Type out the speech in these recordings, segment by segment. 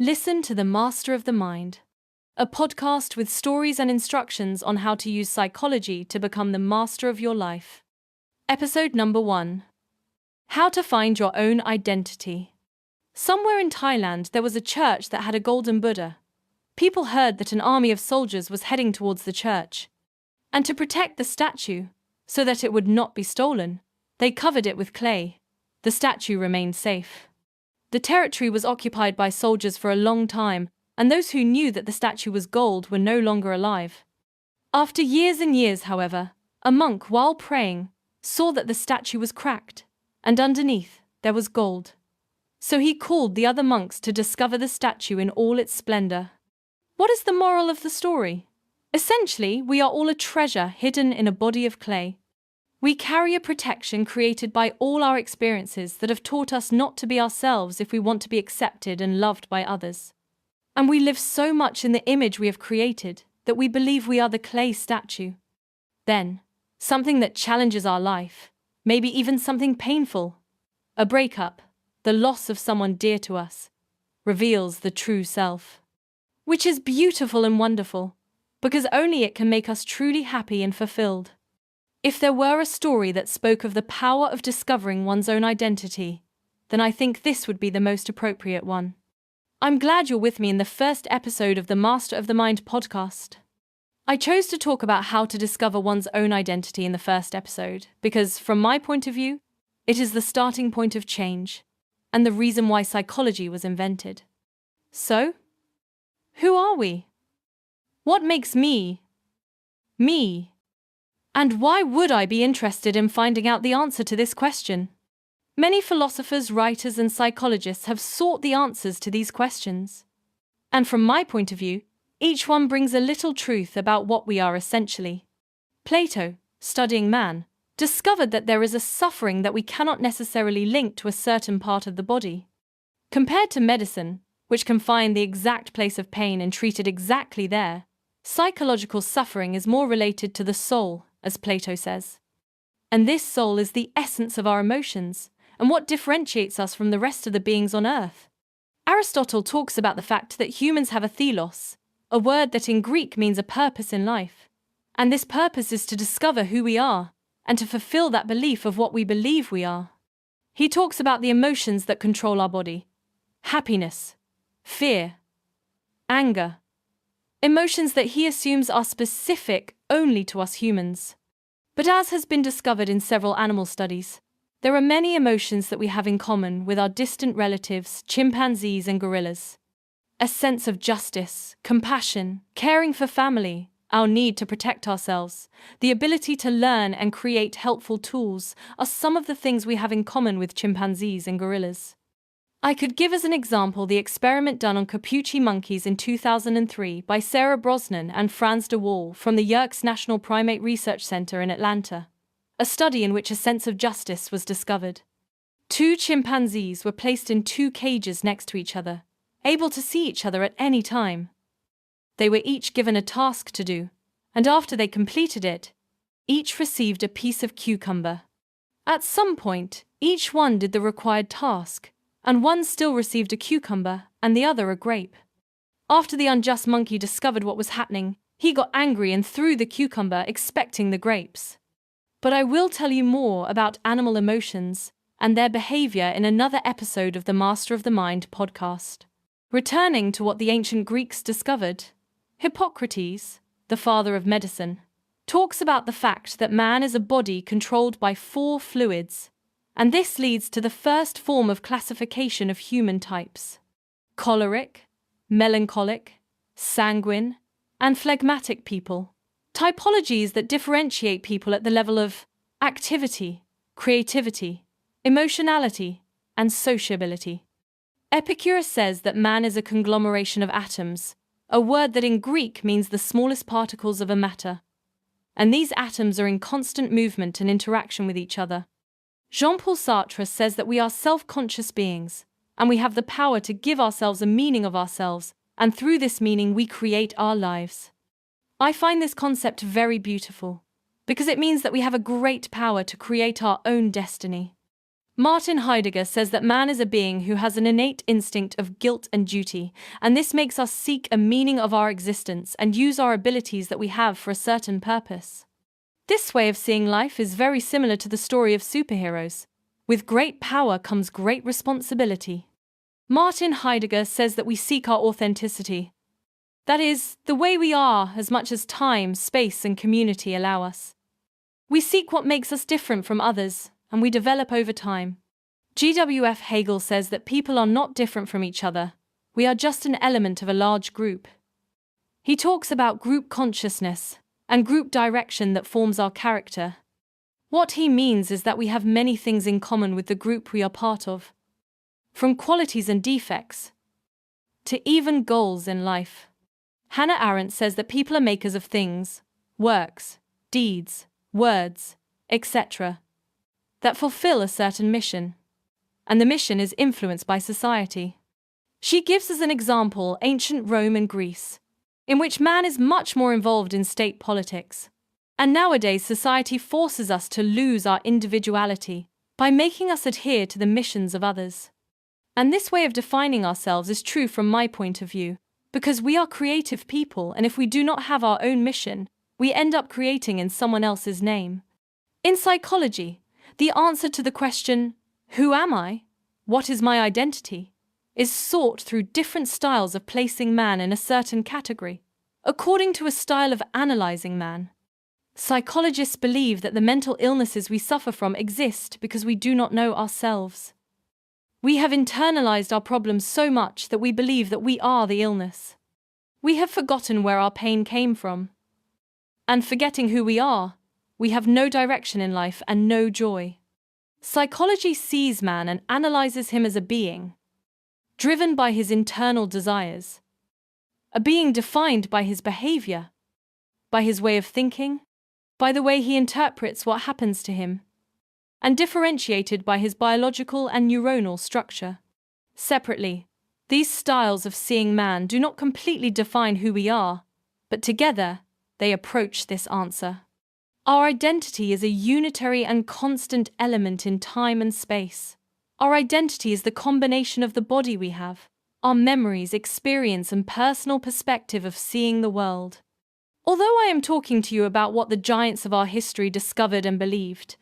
Listen to The Master of the Mind, a podcast with stories and instructions on how to use psychology to become the master of your life. Episode number 1. How to find your own identity. Somewhere in Thailand, there was a church that had a golden Buddha. People heard that an army of soldiers was heading towards the church. And to protect the statue, so that it would not be stolen, they covered it with clay. The statue remained safe. The territory was occupied by soldiers for a long time, and those who knew that the statue was gold were no longer alive. After years and years, however, a monk, while praying, saw that the statue was cracked, and underneath there was gold. So he called the other monks to discover the statue in all its splendor. What is the moral of the story? Essentially, we are all a treasure hidden in a body of clay. We carry a protection created by all our experiences that have taught us not to be ourselves if we want to be accepted and loved by others. And we live so much in the image we have created that we believe we are the clay statue. Then, something that challenges our life, maybe even something painful, a breakup, the loss of someone dear to us, reveals the true self. Which is beautiful and wonderful, because only it can make us truly happy and fulfilled. If there were a story that spoke of the power of discovering one's own identity, then I think this would be the most appropriate one. I'm glad you're with me in the first episode of the Master of the Mind podcast. I chose to talk about how to discover one's own identity in the first episode because, from my point of view, it is the starting point of change and the reason why psychology was invented. So, who are we? What makes me, me? And why would I be interested in finding out the answer to this question? Many philosophers, writers, and psychologists have sought the answers to these questions. And from my point of view, each one brings a little truth about what we are essentially. Plato, studying man, discovered that there is a suffering that we cannot necessarily link to a certain part of the body. Compared to medicine, which can find the exact place of pain and treat it exactly there, psychological suffering is more related to the soul, as Plato says. And this soul is the essence of our emotions, and what differentiates us from the rest of the beings on earth. Aristotle talks about the fact that humans have a telos, a word that in Greek means a purpose in life. And this purpose is to discover who we are, and to fulfill that belief of what we believe we are. He talks about the emotions that control our body: happiness, fear, anger. Emotions that he assumes are specific only to us humans. But as has been discovered in several animal studies, there are many emotions that we have in common with our distant relatives, chimpanzees and gorillas. A sense of justice, compassion, caring for family, our need to protect ourselves, the ability to learn and create helpful tools are some of the things we have in common with chimpanzees and gorillas. I could give as an example the experiment done on Capuchin monkeys in 2003 by Sarah Brosnan and Franz de Waal from the Yerkes National Primate Research Center in Atlanta, a study in which a sense of justice was discovered. 2 chimpanzees were placed in 2 cages next to each other, able to see each other at any time. They were each given a task to do, and after they completed it, each received a piece of cucumber. At some point, each one did the required task, and one still received a cucumber and the other a grape. After the unjust monkey discovered what was happening, he got angry and threw the cucumber, expecting the grapes. But I will tell you more about animal emotions and their behavior in another episode of the Master of the Mind podcast. Returning to what the ancient Greeks discovered, Hippocrates, the father of medicine, talks about the fact that man is a body controlled by 4 fluids, and this leads to the first form of classification of human types: choleric, melancholic, sanguine, and phlegmatic people. Typologies that differentiate people at the level of activity, creativity, emotionality, and sociability. Epicurus says that man is a conglomeration of atoms, a word that in Greek means the smallest particles of a matter. And these atoms are in constant movement and interaction with each other. Jean-Paul Sartre says that we are self-conscious beings, and we have the power to give ourselves a meaning of ourselves, and through this meaning we create our lives. I find this concept very beautiful, because it means that we have a great power to create our own destiny. Martin Heidegger says that man is a being who has an innate instinct of guilt and duty, and this makes us seek a meaning of our existence and use our abilities that we have for a certain purpose. This way of seeing life is very similar to the story of superheroes. With great power comes great responsibility. Martin Heidegger says that we seek our authenticity. That is, the way we are as much as time, space, and community allow us. We seek what makes us different from others, and we develop over time. G.W.F. Hegel says that people are not different from each other. We are just an element of a large group. He talks about group consciousness and group direction that forms our character. What he means is that we have many things in common with the group we are part of, from qualities and defects to even goals in life. Hannah Arendt says that people are makers of things, works, deeds, words, etc., that fulfill a certain mission, and the mission is influenced by society. She gives as an example ancient Rome and Greece, in which man is much more involved in state politics. And nowadays society forces us to lose our individuality by making us adhere to the missions of others. And this way of defining ourselves is true from my point of view, because we are creative people, and if we do not have our own mission, we end up creating in someone else's name. In psychology, the answer to the question, who am I? What is my identity? Is sought through different styles of placing man in a certain category, according to a style of analyzing man. Psychologists believe that the mental illnesses we suffer from exist because we do not know ourselves. We have internalized our problems so much that we believe that we are the illness. We have forgotten where our pain came from. And forgetting who we are, we have no direction in life and no joy. Psychology sees man and analyzes him as a being, driven by his internal desires, a being defined by his behavior, by his way of thinking, by the way he interprets what happens to him, and differentiated by his biological and neuronal structure. Separately, these styles of seeing man do not completely define who we are, but together they approach this answer. Our identity is a unitary and constant element in time and space. Our identity is the combination of the body we have, our memories, experience, and personal perspective of seeing the world. Although I am talking to you about what the giants of our history discovered and believed,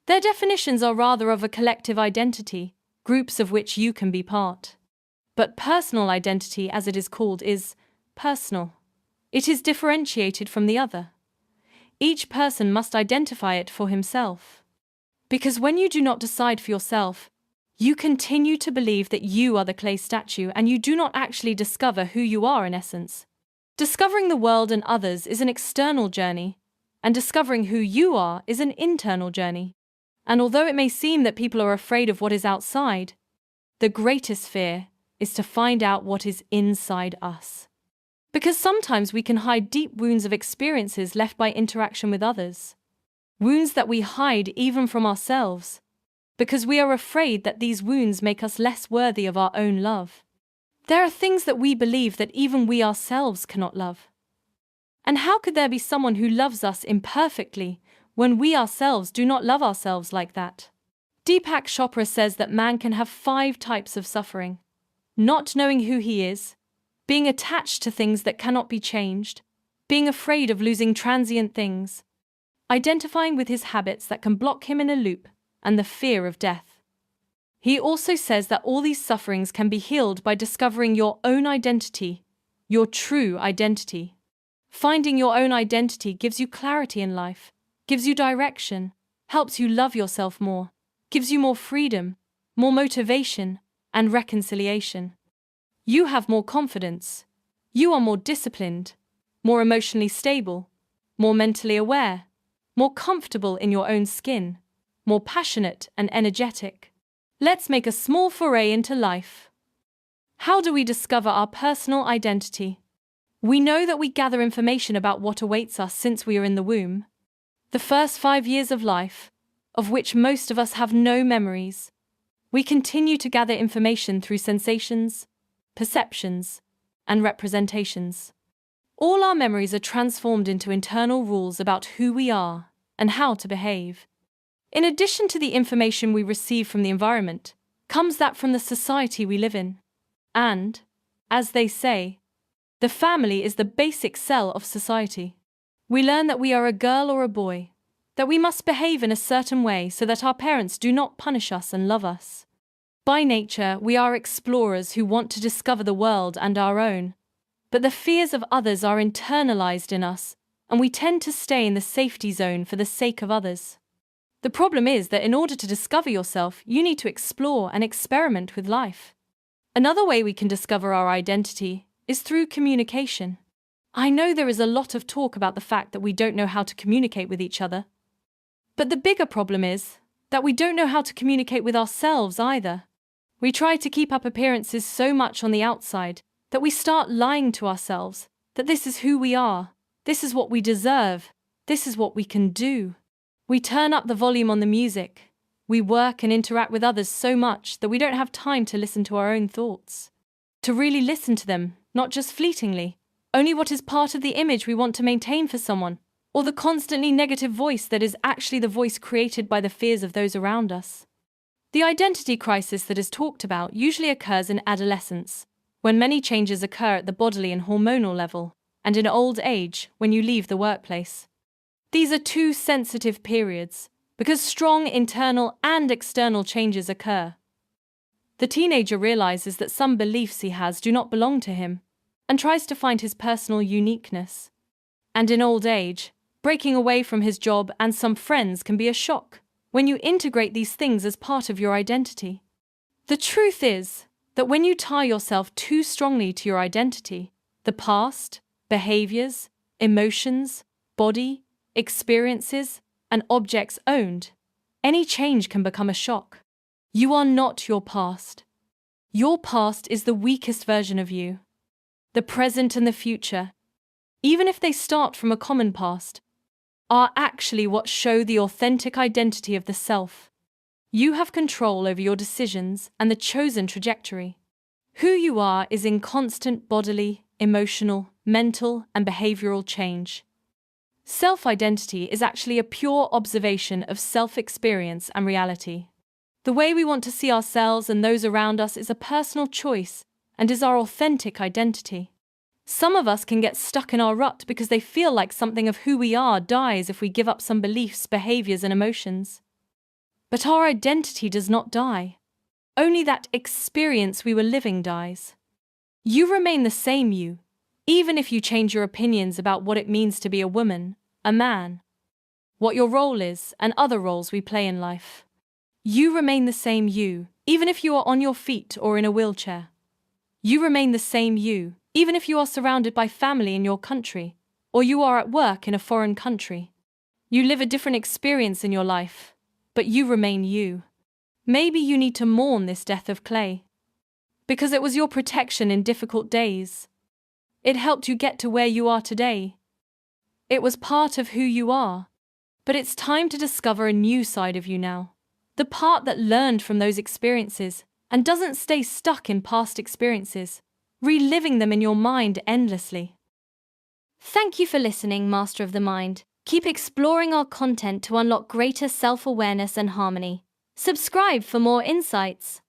their definitions are rather of a collective identity, groups of which you can be part. But personal identity, as it is called, is personal. It is differentiated from the other. Each person must identify it for himself. Because when you do not decide for yourself, you continue to believe that you are the clay statue and you do not actually discover who you are in essence. Discovering the world and others is an external journey, and discovering who you are is an internal journey. And although it may seem that people are afraid of what is outside, the greatest fear is to find out what is inside us. Because sometimes we can hide deep wounds of experiences left by interaction with others. Wounds that we hide even from ourselves, because we are afraid that these wounds make us less worthy of our own love. There are things that we believe that even we ourselves cannot love. And how could there be someone who loves us imperfectly when we ourselves do not love ourselves like that? Deepak Chopra says that man can have 5 types of suffering: not knowing who he is, being attached to things that cannot be changed, being afraid of losing transient things, identifying with his habits that can block him in a loop, and the fear of death. He also says that all these sufferings can be healed by discovering your own identity, your true identity. Finding your own identity gives you clarity in life, gives you direction, helps you love yourself more, gives you more freedom, more motivation, and reconciliation. You have more confidence. You are more disciplined, more emotionally stable, more mentally aware, more comfortable in your own skin, more passionate and energetic. Let's make a small foray into life. How do we discover our personal identity? We know that we gather information about what awaits us since we are in the womb. The first 5 years of life, of which most of us have no memories, we continue to gather information through sensations, perceptions, and representations. All our memories are transformed into internal rules about who we are and how to behave. In addition to the information we receive from the environment, comes that from the society we live in. And, as they say, the family is the basic cell of society. We learn that we are a girl or a boy, that we must behave in a certain way so that our parents do not punish us and love us. By nature, we are explorers who want to discover the world and our own. But the fears of others are internalized in us, and we tend to stay in the safety zone for the sake of others. The problem is that in order to discover yourself, you need to explore and experiment with life. Another way we can discover our identity is through communication. I know there is a lot of talk about the fact that we don't know how to communicate with each other. But the bigger problem is that we don't know how to communicate with ourselves either. We try to keep up appearances so much on the outside that we start lying to ourselves that this is who we are, this is what we deserve, this is what we can do. We turn up the volume on the music. We work and interact with others so much that we don't have time to listen to our own thoughts. To really listen to them, not just fleetingly, only what is part of the image we want to maintain for someone, or the constantly negative voice that is actually the voice created by the fears of those around us. The identity crisis that is talked about usually occurs in adolescence, when many changes occur at the bodily and hormonal level, and in old age, when you leave the workplace. These are two sensitive periods, because strong internal and external changes occur. The teenager realizes that some beliefs he has do not belong to him, and tries to find his personal uniqueness. And in old age, breaking away from his job and some friends can be a shock when you integrate these things as part of your identity. The truth is that when you tie yourself too strongly to your identity, the past, behaviors, emotions, body, experiences, and objects owned, any change can become a shock. You are not your past. Your past is the weakest version of you. The present and the future, even if they start from a common past, are actually what show the authentic identity of the self. You have control over your decisions and the chosen trajectory. Who you are is in constant bodily, emotional, mental, and behavioral change. Self-identity is actually a pure observation of self-experience and reality. The way we want to see ourselves and those around us is a personal choice and is our authentic identity. Some of us can get stuck in our rut because they feel like something of who we are dies if we give up some beliefs, behaviors, and emotions. But our identity does not die. Only that experience we were living dies. You remain the same you, even if you change your opinions about what it means to be a woman, a man, what your role is, and other roles we play in life. You remain the same you, even if you are on your feet or in a wheelchair. You remain the same you, even if you are surrounded by family in your country, or you are at work in a foreign country. You live a different experience in your life, but you remain you. Maybe you need to mourn this death of clay, because it was your protection in difficult days. It helped you get to where you are today. It was part of who you are, but it's time to discover a new side of you now. The part that learned from those experiences and doesn't stay stuck in past experiences, reliving them in your mind endlessly. Thank you for listening, Master of the Mind. Keep exploring our content to unlock greater self-awareness and harmony. Subscribe for more insights.